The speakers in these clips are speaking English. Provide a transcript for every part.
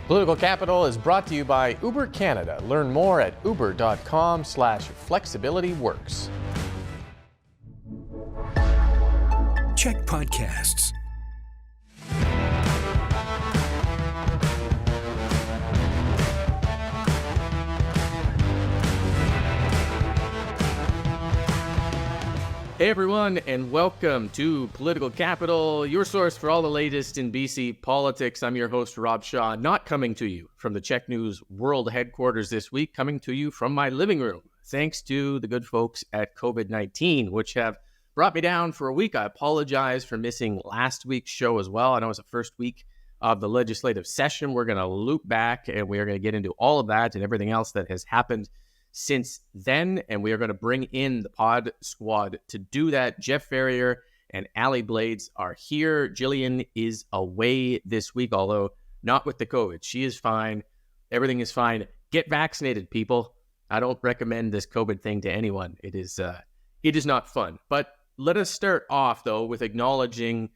Political Capital is brought to you by Uber Canada. Learn more at uber.com/flexibilityworks. CHEK Podcasts. Hey everyone, and welcome to Political Capital, your source for all the latest in BC politics. I'm your host, Rob Shaw, not coming to you from the CHEK News World Headquarters this week, coming to you from my living room, thanks to the good folks at COVID-19, which have brought me down for a week. I apologize for missing last week's show as well. I know it's the first week of the legislative session. We're going to loop back, and we are going to get into all of that and everything else that has happened since then, and we are going to bring in the pod squad to do that. Jeff Ferrier and Allie Blades are here. Jillian is away this week, although not with the COVID. She is fine. Everything is fine. Get vaccinated, people. I don't recommend this COVID thing to anyone. It is not fun. But let us start off, though, with acknowledging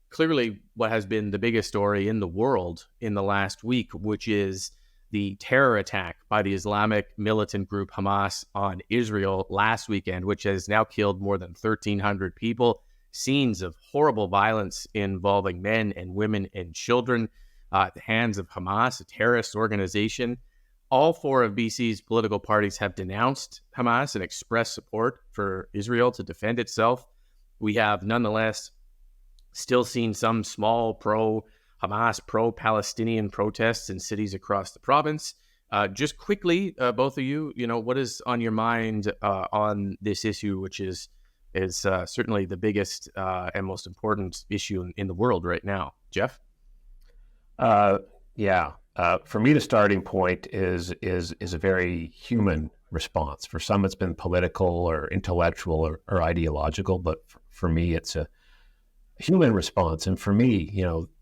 clearly what has been the biggest story in the world in the last week, which is the terror attack by the Islamic militant group Hamas on Israel last weekend, which has now killed more than 1,300 people. Scenes of horrible violence involving men and women and children at the hands of Hamas, a terrorist organization. All four of BC's political parties have denounced Hamas and expressed support for Israel to defend itself. We have nonetheless still seen some small pro-Hamas, pro-Palestinian protests in cities across the province. Just quickly, both of you, what is on your mind on this issue, which is certainly the biggest and most important issue in the world right now? Jeff? For me, the starting point is a very human response. For some, it's been political or intellectual or ideological, but for me, it's a human response. And for me,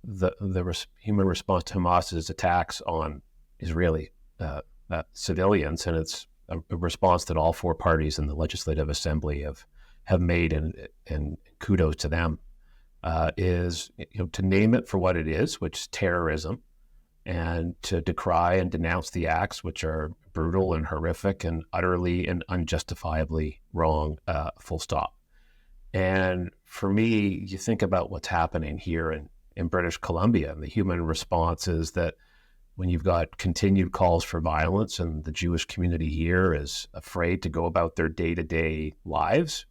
the human response to Hamas's attacks on Israeli civilians, and it's a response that all four parties in the Legislative Assembly have made, and kudos to them, is to name it for what it is, which is terrorism, and to decry and denounce the acts, which are brutal and horrific and utterly and unjustifiably wrong, full stop. And for me, you think about what's happening here in British Columbia, and the human response is that when you've got continued calls for violence and the Jewish community here is afraid to go about their day-to-day lives,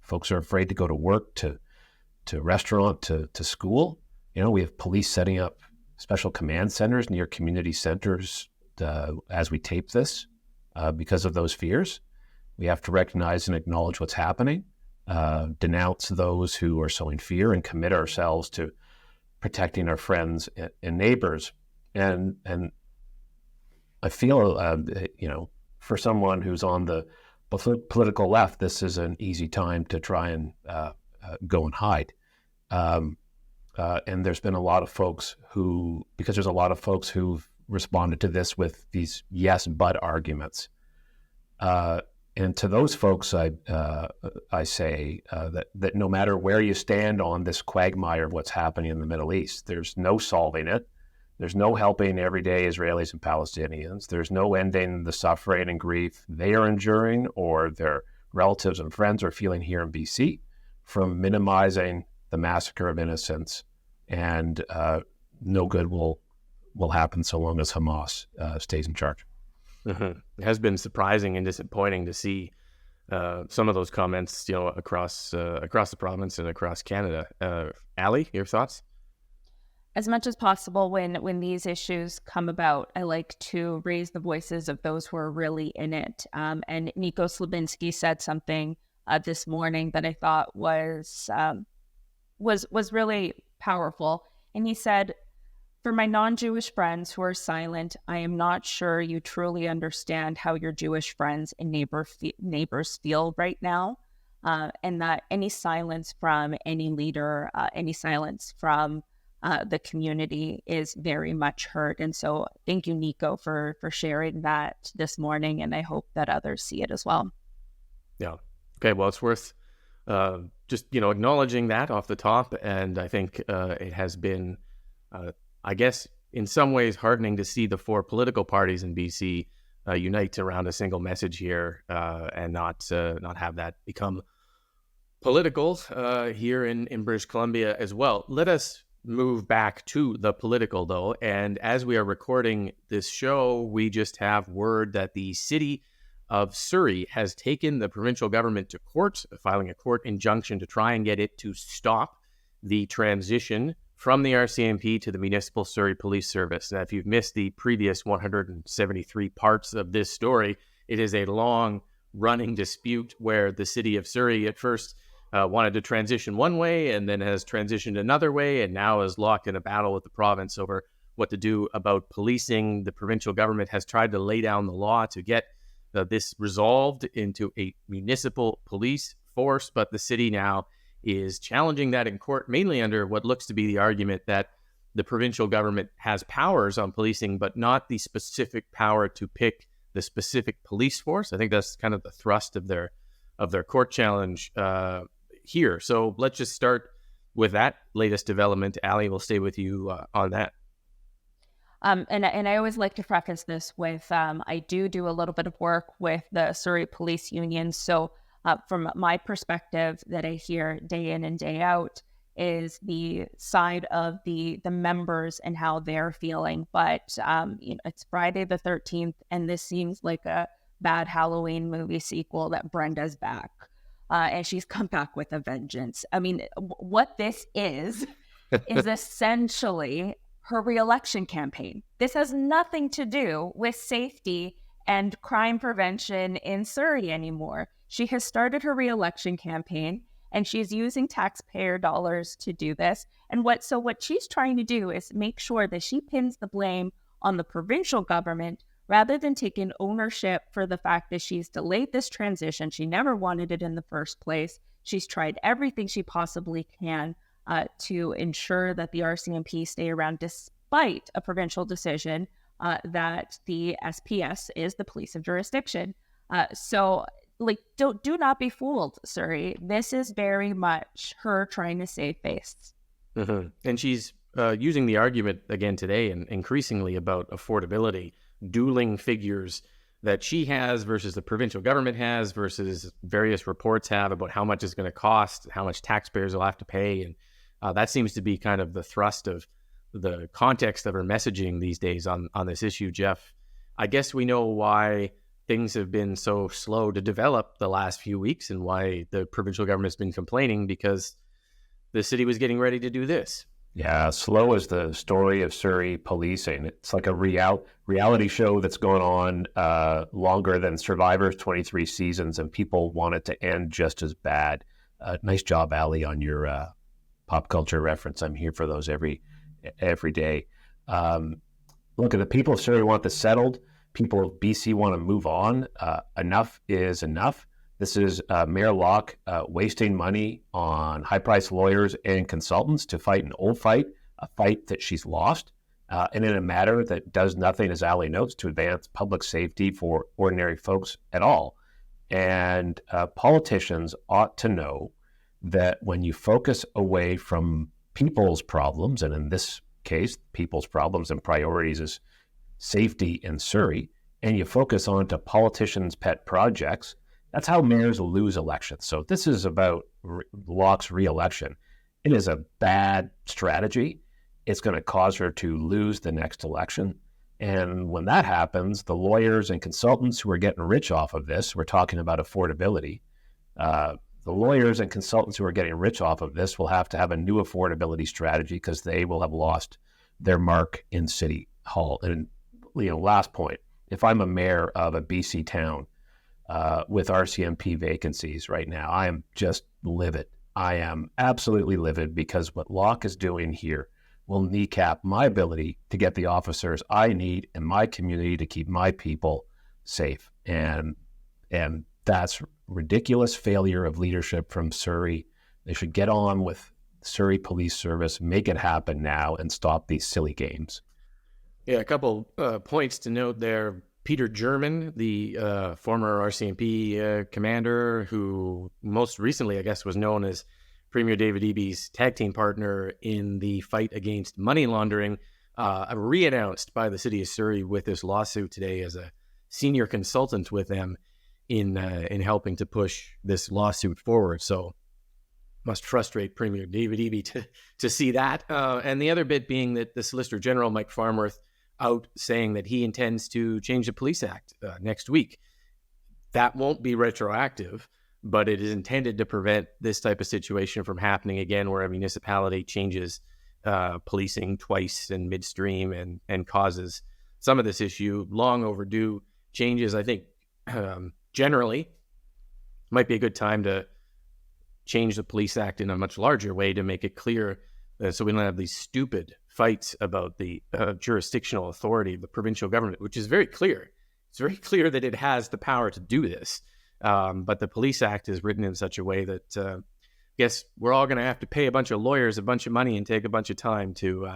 folks are afraid to go to work, to restaurant, to school. We have police setting up special command centers near community centers as we tape this because of those fears. We have to recognize and acknowledge what's happening. Denounce those who are sowing fear, and commit ourselves to protecting our friends and neighbors. And I feel, for someone who's on the political left, this is an easy time to try and go and hide. And there's been a lot of folks because there's a lot of folks who've responded to this with these yes, but arguments. And to those folks, I say that no matter where you stand on this quagmire of what's happening in the Middle East, there's no solving it. There's no helping everyday Israelis and Palestinians. There's no ending the suffering and grief they are enduring or their relatives and friends are feeling here in BC from minimizing the massacre of innocents. And no good will happen so long as Hamas stays in charge. Mm-hmm. It has been surprising and disappointing to see some of those comments, across the province and across Canada. Allie, your thoughts? As much as possible, when these issues come about, I like to raise the voices of those who are really in it. And Nico Slabinski said something this morning that I thought was really powerful. And he said, "For my non-Jewish friends who are silent, I am not sure you truly understand how your Jewish friends and neighbors feel right now, and that any silence from any leader, any silence from the community is very much heard." And so thank you, Nico, for sharing that this morning, and I hope that others see it as well. Yeah. Okay, well, it's worth just, acknowledging that off the top. And I think it has been, I guess, in some ways heartening to see the four political parties in BC unite around a single message here and not have that become political here in British Columbia as well. Let us move back to the political, though. And as we are recording this show, we just have word that the City of Surrey has taken the provincial government to court, filing a court injunction to try and get it to stop the transition from the RCMP to the Municipal Surrey Police Service. Now, if you've missed the previous 173 parts of this story, it is a long-running dispute where the City of Surrey at first wanted to transition one way and then has transitioned another way and now is locked in a battle with the province over what to do about policing. The provincial government has tried to lay down the law to get this resolved into a municipal police force, but the city now is challenging that in court, mainly under what looks to be the argument that the provincial government has powers on policing, but not the specific power to pick the specific police force. I think that's kind of the thrust of their court challenge here. So let's just start with that latest development. Allie, we'll stay with you on that. And I always like to preface this with, I do a little bit of work with the Surrey Police Union. So from my perspective that I hear day in and day out is the side of the members and how they're feeling. But it's Friday the 13th, and this seems like a bad Halloween movie sequel that Brenda's back. And she's come back with a vengeance. I mean, what this is essentially her re-election campaign. This has nothing to do with safety and crime prevention in Surrey anymore. She has started her re-election campaign, and she's using taxpayer dollars to do this. And what she's trying to do is make sure that she pins the blame on the provincial government rather than taking ownership for the fact that she's delayed this transition. She never wanted it in the first place. She's tried everything she possibly can to ensure that the RCMP stay around despite a provincial decision that the SPS is the police of jurisdiction. So do not be fooled, Surrey. This is very much her trying to save face. Mm-hmm. And she's using the argument again today and increasingly about affordability, dueling figures that she has versus the provincial government has versus various reports have about how much it's going to cost, how much taxpayers will have to pay. And that seems to be kind of the thrust of the context of her messaging these days on this issue, Jeff. I guess we know why things have been so slow to develop the last few weeks and why the provincial government's been complaining, because the city was getting ready to do this. Yeah, slow is the story of Surrey policing. It's like a reality show that's going on longer than Survivor's 23 seasons, and people want it to end just as bad. Nice job, Allie, on your pop culture reference. I'm here for those every day. Look, the people of Surrey want this settled. People of BC want to move on. Enough is enough. This is Mayor Locke wasting money on high-priced lawyers and consultants to fight an old fight, a fight that she's lost, and in a matter that does nothing, as Allie notes, to advance public safety for ordinary folks at all. And politicians ought to know that when you focus away from people's problems, and in this case, people's problems and priorities is safety in Surrey, and you focus on to politicians' pet projects, that's how mayors lose elections. So this is about Locke's re-election. It is a bad strategy. It's going to cause her to lose the next election. And when that happens, the lawyers and consultants who are getting rich off of this, we're talking about affordability, the lawyers and consultants who are getting rich off of this will have to have a new affordability strategy because they will have lost their mark in City Hall. And, last point, if I'm a mayor of a BC town with RCMP vacancies right now, I am just livid. I am absolutely livid because what Locke is doing here will kneecap my ability to get the officers I need in my community to keep my people safe. And that's ridiculous failure of leadership from Surrey. They should get on with Surrey Police Service, make it happen now, and stop these silly games. Yeah, a couple points to note there. Peter German, the former RCMP commander, who most recently, I guess, was known as Premier David Eby's tag team partner in the fight against money laundering, re-announced by the City of Surrey with this lawsuit today as a senior consultant with them in helping to push this lawsuit forward. So must frustrate Premier David Eby to see that. And the other bit being that the Solicitor General, Mike Farnworth, out saying that he intends to change the Police Act next week. That won't be retroactive, but it is intended to prevent this type of situation from happening again, where a municipality changes policing twice in midstream and causes some of this issue. Long overdue changes. I think generally might be a good time to change the Police Act in a much larger way to make it clear so we don't have these stupid fights about the jurisdictional authority of the provincial government, which is very clear. It's very clear that it has the power to do this. But the Police Act is written in such a way that I guess we're all going to have to pay a bunch of lawyers a bunch of money and take a bunch of time to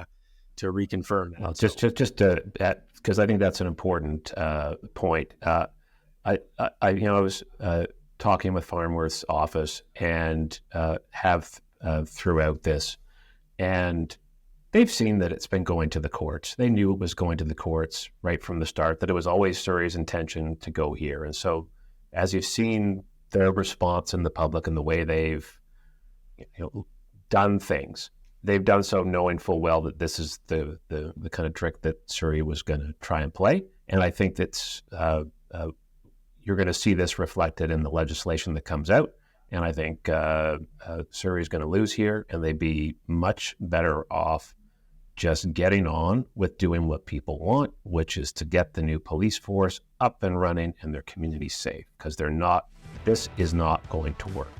reconfirm that. Well, just because I think that's an important point. I was talking with Farnworth's office and have throughout this, and they've seen that it's been going to the courts. They knew it was going to the courts right from the start, that it was always Surrey's intention to go here. And so as you've seen their response in the public and the way they've done things, they've done so knowing full well that this is the kind of trick that Surrey was going to try and play. And I think that's you're going to see this reflected in the legislation that comes out. And I think Surrey's going to lose here, and they'd be much better off just getting on with doing what people want, which is to get the new police force up and running and their communities safe, because this is not going to work.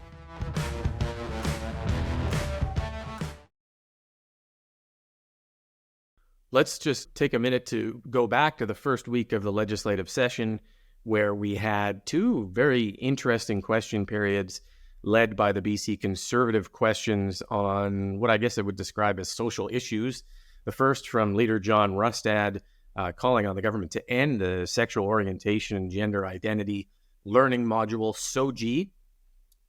Let's just take a minute to go back to the first week of the legislative session, where we had two very interesting question periods led by the BC Conservative questions on what I guess I would describe as social issues. The first from Leader John Rustad, calling on the government to end the sexual orientation and gender identity learning module, SOGI.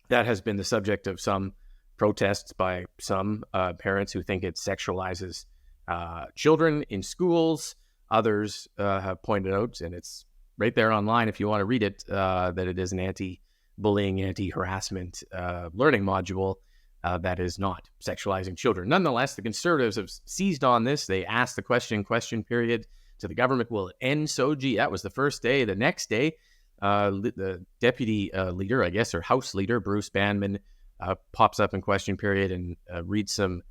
That has been the subject of some protests by some parents who think it sexualizes children in schools. Others have pointed out, and it's right there online if you want to read it, that it is an anti-bullying, anti-harassment learning module that is not sexualizing children. Nonetheless, the Conservatives have seized on this. They asked the question period to the government, will it end SOGI? That was the first day. The next day, the deputy leader, I guess, or House Leader, Bruce Banman, pops up in question period and reads some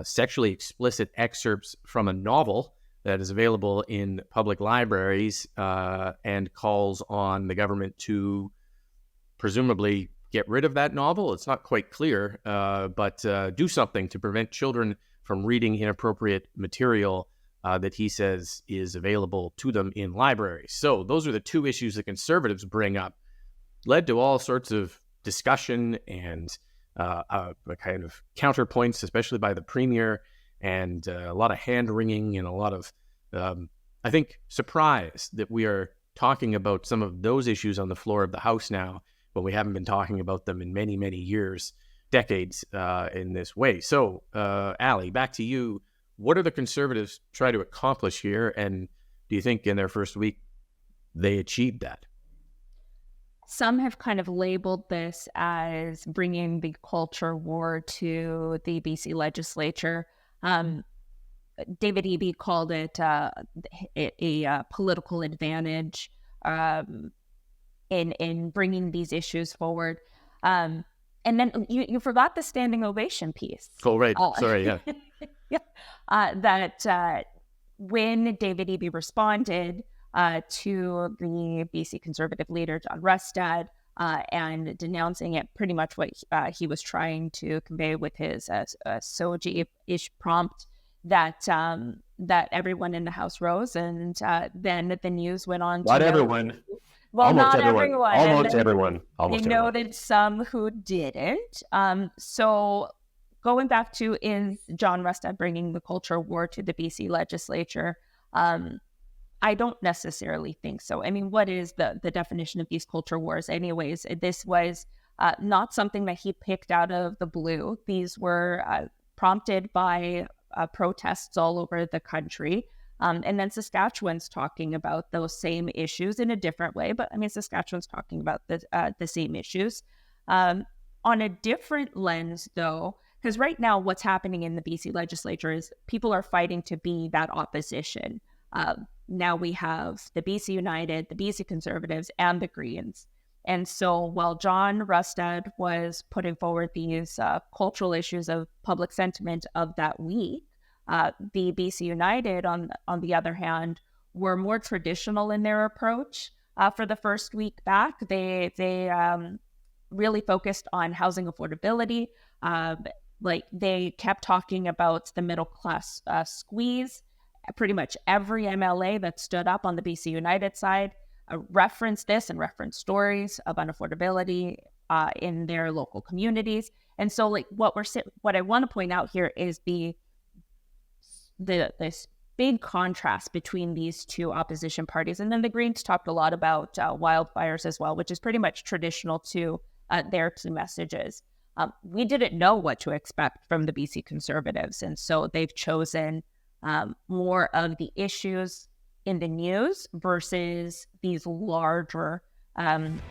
sexually explicit excerpts from a novel that is available in public libraries and calls on the government to presumably get rid of that novel. It's not quite clear, but do something to prevent children from reading inappropriate material that he says is available to them in libraries. So those are the two issues the Conservatives bring up, led to all sorts of discussion and a kind of counterpoints, especially by the Premier, and a lot of hand-wringing and a lot of, I think, surprise that we are talking about some of those issues on the floor of the House now, but we haven't been talking about them in many, many years, decades in this way. So, Allie, back to you. What are the Conservatives trying to accomplish here, and do you think in their first week they achieved that? Some have kind of labeled this as bringing the culture war to the BC legislature. David Eby called it a political advantage in bringing these issues forward. And then you forgot the standing ovation piece. Oh, right. Sorry, yeah. Yeah. That when David Eby responded to the BC Conservative leader, John Rustad, and denouncing it, pretty much what he was trying to convey with his SOGI-ish prompt, that everyone in the House rose, and then the news went on to everyone. Well, almost not everyone. Almost everyone. They noted some who didn't. So going back to, is John Rustad bringing the culture war to the BC legislature? I don't necessarily think so. I mean, what is the definition of these culture wars anyways? This was not something that he picked out of the blue. These were prompted by protests all over the country. And then Saskatchewan's talking about those same issues in a different way. But I mean, Saskatchewan's talking about the same issues on a different lens, though, because right now what's happening in the BC legislature is people are fighting to be that opposition. Now we have the BC United, the BC Conservatives, and the Greens. And so while John Rustad was putting forward these cultural issues of public sentiment of that week, the BC United, on the other hand, were more traditional in their approach. For the first week back, they really focused on housing affordability. Like they kept talking about the middle class squeeze. Pretty much every MLA that stood up on the BC United side referenced this and referenced stories of unaffordability in their local communities. And so, like what I want to point out here is this big contrast between these two opposition parties. And then the Greens talked a lot about wildfires as well, which is pretty much traditional to their two messages. We didn't know what to expect from the BC Conservatives, and so they've chosen more of the issues in the news versus these larger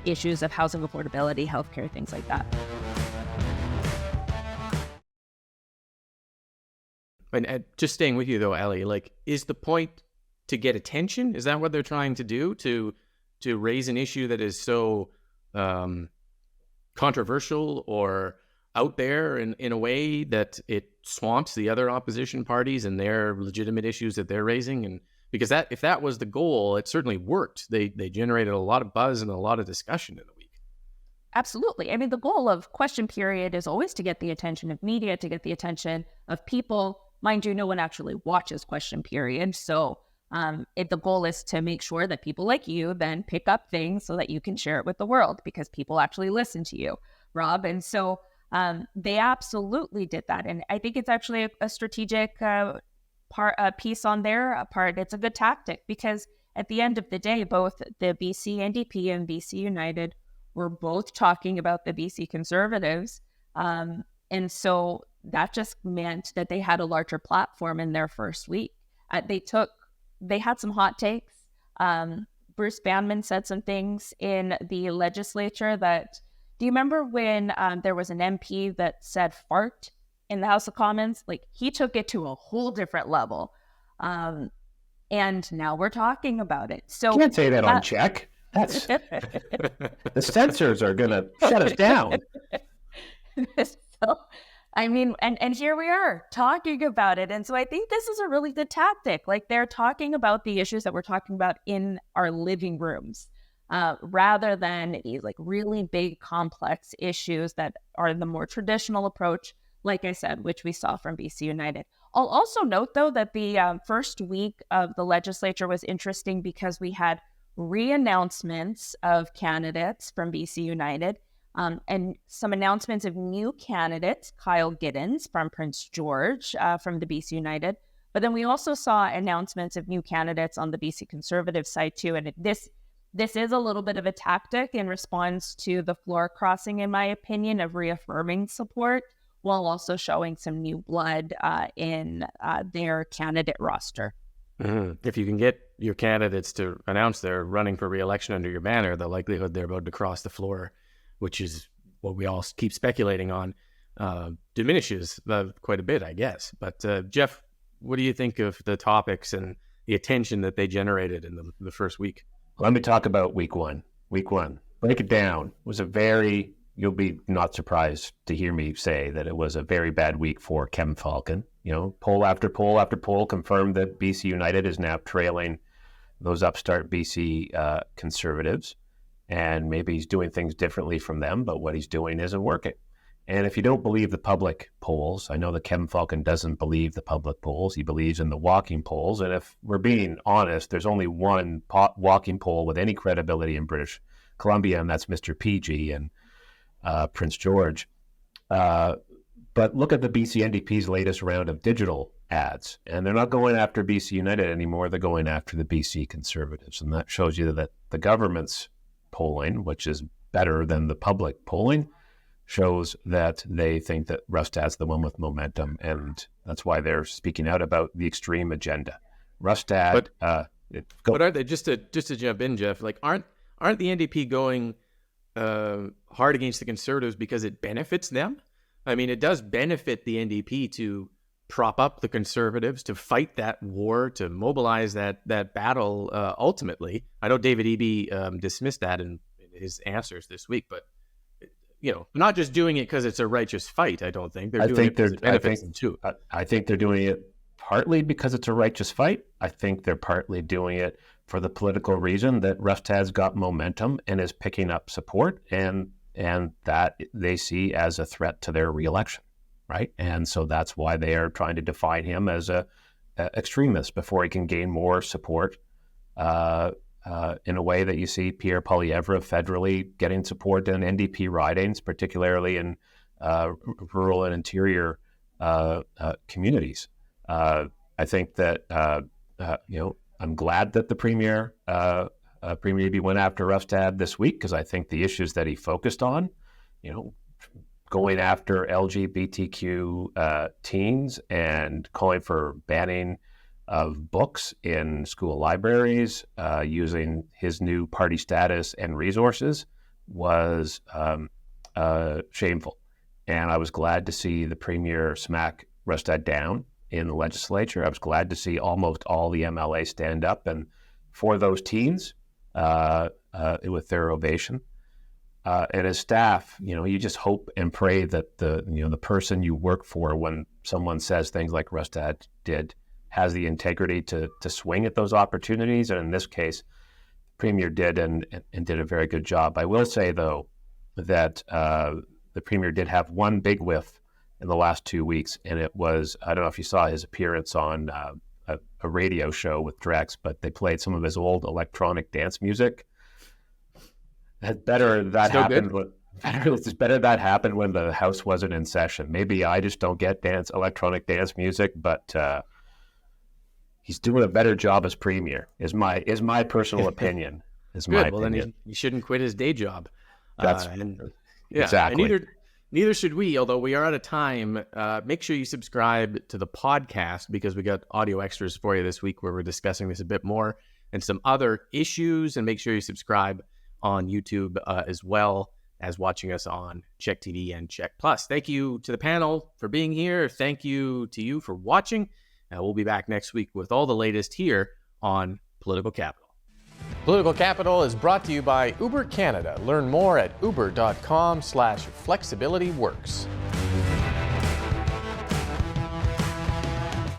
issues of housing affordability, healthcare, things like that. And just staying with you though, Allie, like, is the point to get attention? Is that what they're trying to do, to raise an issue that is so controversial or out there in a way that it swamps the other opposition parties and their legitimate issues that they're raising? And because if that was the goal, it certainly worked. They generated a lot of buzz and a lot of discussion in the week. Absolutely. I mean, the goal of question period is always to get the attention of media, to get the attention of people. Mind you, no one actually watches question period. So the goal is to make sure that people like you then pick up things so that you can share it with the world, because people actually listen to you, Rob. And so they absolutely did that. And I think it's actually a strategic piece on their part. It's a good tactic, because at the end of the day, both the BC NDP and BC United were both talking about the BC Conservatives. And so that just meant that they had a larger platform in their first week. They had some hot takes. Bruce Banman said some things in the legislature that, do you remember when there was an MP that said fart in the House of Commons? Like, he took it to a whole different level. And now we're talking about it. So Can't say that on CHEK. That's the censors are going to shut us down. So, I mean, and here we are talking about it. And so I think this is a really good tactic. Like, they're talking about the issues that we're talking about in our living rooms, rather than these like really big complex issues that are the more traditional approach, like I said, which we saw from BC United. I'll also note, though, that the first week of the legislature was interesting because we had re-announcements of candidates from BC United, and some announcements of new candidates, Kyle Giddens from Prince George from the BC United. But then we also saw announcements of new candidates on the BC Conservative side too. And this is a little bit of a tactic in response to the floor crossing, in my opinion, of reaffirming support, while also showing some new blood in their candidate roster. Mm-hmm. If you can get your candidates to announce they're running for re-election under your banner, the likelihood they're about to cross the floor, which is what we all keep speculating on, diminishes quite a bit, I guess. But Jeff, what do you think of the topics and the attention that they generated in the first week? Let me talk about week one. Week one, break it down. It was you'll be not surprised to hear me say that it was a very bad week for Kevin Falcon. You know, poll after poll after poll confirmed that BC United is now trailing those upstart BC Conservatives. And maybe he's doing things differently from them, but what he's doing isn't working. And if you don't believe the public polls, I know that Kevin Falcon doesn't believe the public polls. He believes in the walking polls. And if we're being honest, there's only one walking poll with any credibility in British Columbia, and that's Mr. PG and Prince George. But look at the BC NDP's latest round of digital ads, and they're not going after BC United anymore. They're going after the BC Conservatives. And that shows you that the government's polling, which is better than the public polling, shows that they think that Rustad's the one with momentum, and that's why they're speaking out about the extreme agenda. Rustad, but aren't they, just to jump in, Jeff? Like, aren't the NDP going hard against the Conservatives because it benefits them? I mean, it does benefit the NDP to prop up the Conservatives, to fight that war, to mobilize that battle ultimately. I know David Eby dismissed that in his answers this week, but not just doing it because it's a righteous fight. I don't think they're doing it because it benefits them too. I think they're doing it partly because it's a righteous fight. I think they're partly doing it for the political reason that Rustad's got momentum and is picking up support, and that they see as a threat to their reelection, right? And so that's why they are trying to define him as a extremist before he can gain more support. In a way that you see Pierre Poilievre federally getting support in NDP ridings, particularly in rural and interior communities. I think that I'm glad that the Premier Eby went after Rustad this week, because I think the issues that he focused on, going after LGBTQ teens and calling for banning of books in school libraries, using his new party status and resources, was shameful. And I was glad to see the Premier smack Rustad down in the legislature. I was glad to see almost all the MLA stand up and for those teens with their ovation. And as staff, you just hope and pray that the person you work for, when someone says things like Rustad did, has the integrity to swing at those opportunities. And in this case, Premier did and did a very good job. I will say, though, that the Premier did have one big whiff in the last 2 weeks, and it was, I don't know if you saw his appearance on a radio show with Drex, but they played some of his old electronic dance music. It's better that happened when the House wasn't in session. Maybe I just don't get electronic dance music, but he's doing a better job as Premier. Is my personal opinion. Good. Well, then he shouldn't quit his day job. Exactly. And neither should we. Although we are out of time, make sure you subscribe to the podcast, because we got audio extras for you this week where we're discussing this a bit more and some other issues. And make sure you subscribe on YouTube as well as watching us on CHEK TV and CHEK Plus. Thank you to the panel for being here. Thank you to you for watching. We'll be back next week with all the latest here on Political Capital. Political Capital is brought to you by Uber Canada. Learn more at uber.com/flexibilityworks.